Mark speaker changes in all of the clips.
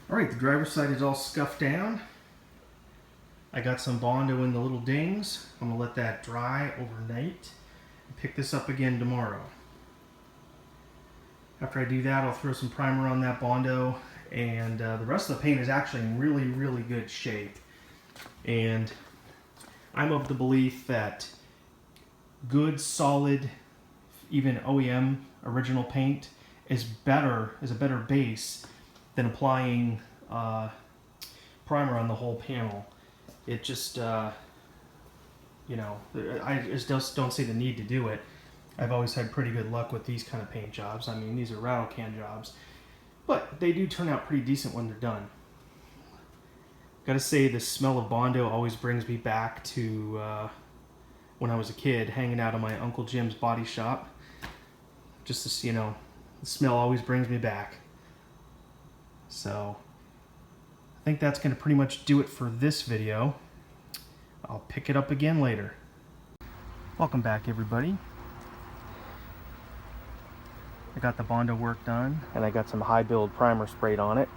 Speaker 1: Alright, the driver's side is all scuffed down. I got some Bondo in the little dings. I'm going to let that dry overnight and pick this up again tomorrow. After I do that, I'll throw some primer on that Bondo, and the rest of the paint is actually in really good shape. And I'm of the belief that good, solid, even OEM original paint is a better base than applying primer on the whole panel. It just, I just don't see the need to do it. I've always had pretty good luck with these kind of paint jobs. I mean, these are rattle can jobs, but they do turn out pretty decent when they're done. Gotta say, the smell of Bondo always brings me back to when I was a kid, hanging out of my Uncle Jim's body shop. Just to, the smell always brings me back. So, I think that's gonna pretty much do it for this video. I'll pick it up again later. Welcome back, everybody. I got the Bondo work done, and I got some high build primer sprayed on it,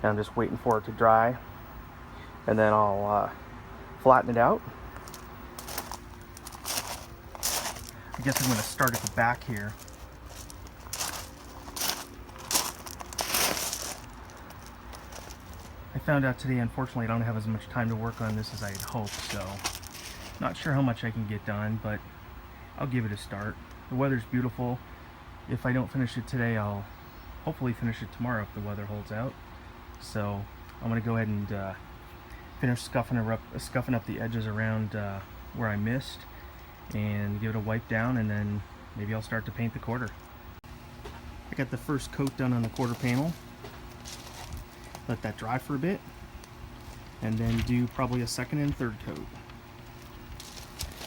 Speaker 1: and I'm just waiting for it to dry, and then I'll flatten it out. I guess I'm going to start at the back here. I found out today, unfortunately, I don't have as much time to work on this as I had hoped, so not sure how much I can get done, but I'll give it a start. The weather's beautiful. If I don't finish it today, I'll hopefully finish it tomorrow if the weather holds out. So I'm going to go ahead and finish scuffing up the edges around where I missed, and give it a wipe down, and then maybe I'll start to paint the quarter. I got the first coat done on the quarter panel. Let that dry for a bit, and then do probably a second and third coat.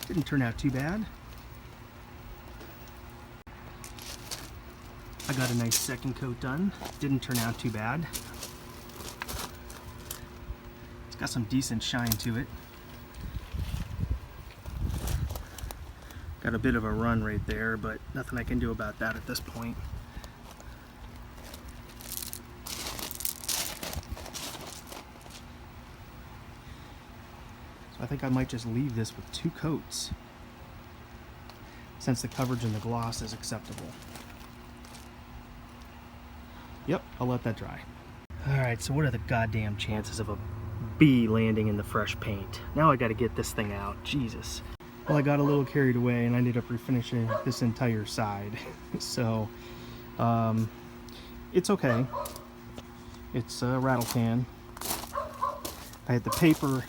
Speaker 1: Didn't turn out too bad. I got a nice second coat done. Didn't turn out too bad. It's got some decent shine to it. Got a bit of a run right there, but nothing I can do about that at this point. So I think I might just leave this with 2 coats, since the coverage in the gloss is acceptable. Yep, I'll let that dry. Alright, so what are the goddamn chances of a bee landing in the fresh paint? Now I gotta get this thing out. Jesus. Well, I got a little carried away and I ended up refinishing this entire side. So, it's okay. It's a rattle can. I had the paper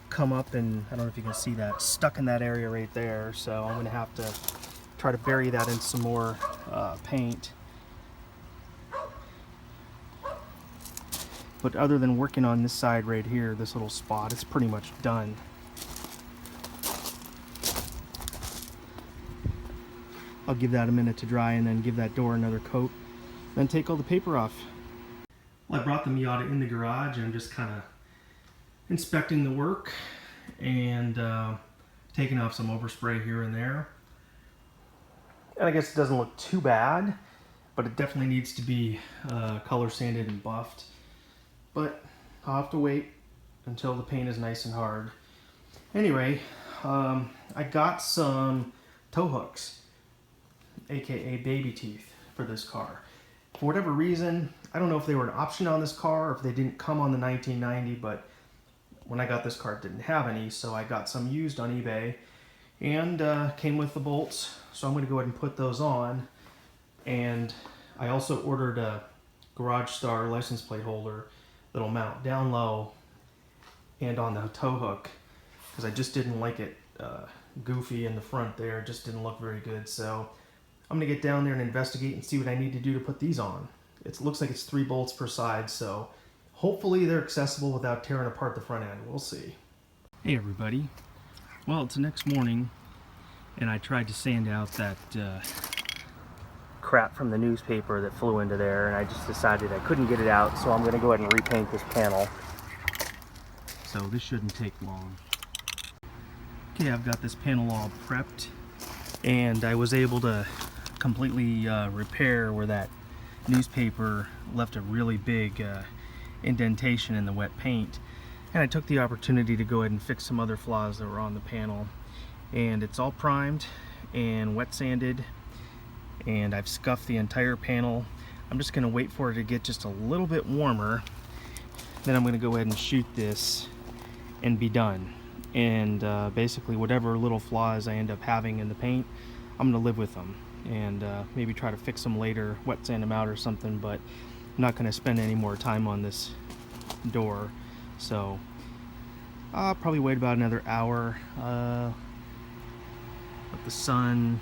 Speaker 1: come up, and I don't know if you can see that, stuck in that area right there. So I'm gonna have to try to bury that in some more paint. But other than working on this side right here, this little spot, it's pretty much done. I'll give that a minute to dry, and then give that door another coat, then take all the paper off. Well, I brought the Miata in the garage, and I'm just kind of inspecting the work and taking off some overspray here and there. And I guess it doesn't look too bad, but it definitely needs to be color sanded and buffed. But I'll have to wait until the paint is nice and hard. Anyway, I got some tow hooks, aka baby teeth, for this car. For whatever reason, I don't know if they were an option on this car or if they didn't come on the 1990, but when I got this car it didn't have any, so I got some used on eBay, and came with the bolts, so I'm going to go ahead and put those on. And I also ordered a Garage Star license plate holder that'll mount down low and on the tow hook, because I just didn't like it goofy in the front there. It just didn't look very good. So I'm gonna get down there and investigate and see what I need to do to put these on. It looks like it's 3 bolts per side, so hopefully they're accessible without tearing apart the front end. We'll see. Hey everybody. Well, it's the next morning, and I tried to sand out that crap from the newspaper that flew into there, and I just decided I couldn't get it out, so I'm going to go ahead and repaint this panel. So this shouldn't take long. Okay, I've got this panel all prepped, and I was able to completely repair where that newspaper left a really big indentation in the wet paint. And I took the opportunity to go ahead and fix some other flaws that were on the panel. And it's all primed and wet sanded, and I've scuffed the entire panel. I'm just going to wait for it to get just a little bit warmer. Then I'm going to go ahead and shoot this and be done. And basically whatever little flaws I end up having in the paint, I'm going to live with them and maybe try to fix them later, wet sand them out or something, but I'm not going to spend any more time on this door. So I'll probably wait about another hour, let the sun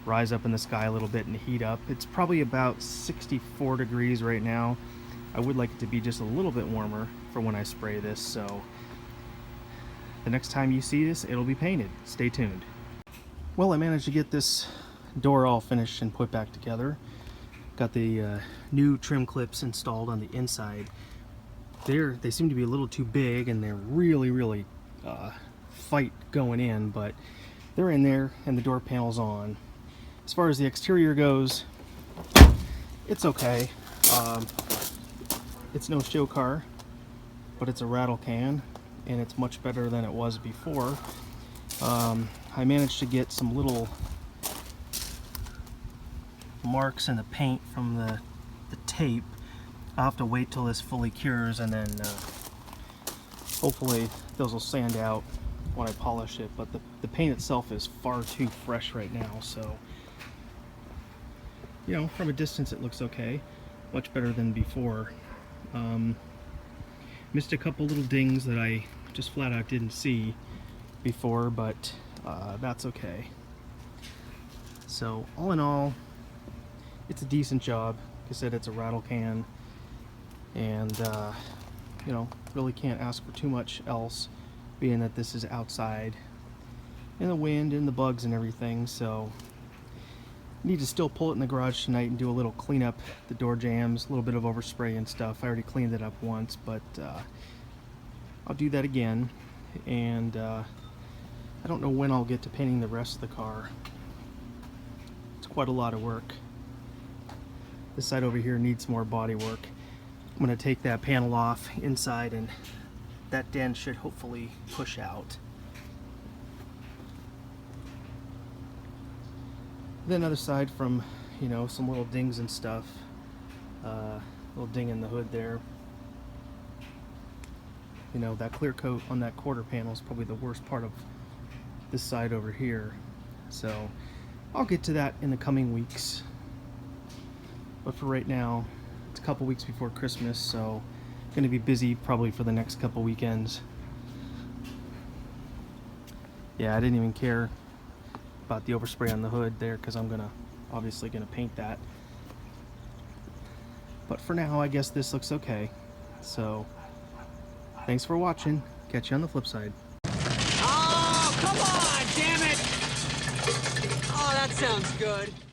Speaker 1: rise up in the sky a little bit and heat up. It's probably about 64 degrees right now. I would like it to be just a little bit warmer for when I spray this, so the next time you see this, it'll be painted. Stay tuned. Well, I managed to get this door all finished and put back together. Got the new trim clips installed on the inside. They seem to be a little too big, and they're really fight going in, but they're in there and the door panel's on. As far as the exterior goes, it's okay. It's no show car, but it's a rattle can, and it's much better than it was before. I managed to get some little marks in the paint from the tape. I'll have to wait till this fully cures, and then hopefully those will sand out when I polish it, but the paint itself is far too fresh right now, so you know, from a distance it looks okay, much better than before. Missed a couple little dings that I just flat out didn't see before, but that's okay. So all in all, it's a decent job. Like I said, it's a rattle can, and you know, really can't ask for too much else, being that this is outside in the wind and the bugs and everything. So need to still pull it in the garage tonight and do a little cleanup, the door jambs, a little bit of overspray and stuff. I already cleaned it up once, but I'll do that again. And I don't know when I'll get to painting the rest of the car. It's quite a lot of work. This side over here needs more body work. I'm going to take that panel off inside, and that dent should hopefully push out. Then other side from, you know, some little dings and stuff. Little ding in the hood there. You know, that clear coat on that quarter panel is probably the worst part of this side over here. So I'll get to that in the coming weeks. But for right now, it's a couple weeks before Christmas, so I'm going to be busy probably for the next couple weekends. Yeah, I didn't even care about the overspray on the hood there, because I'm obviously gonna paint that. But for now, I guess this looks okay. So thanks for watching. Catch you on the flip side.
Speaker 2: Oh, come on, damn it! Oh, that sounds good.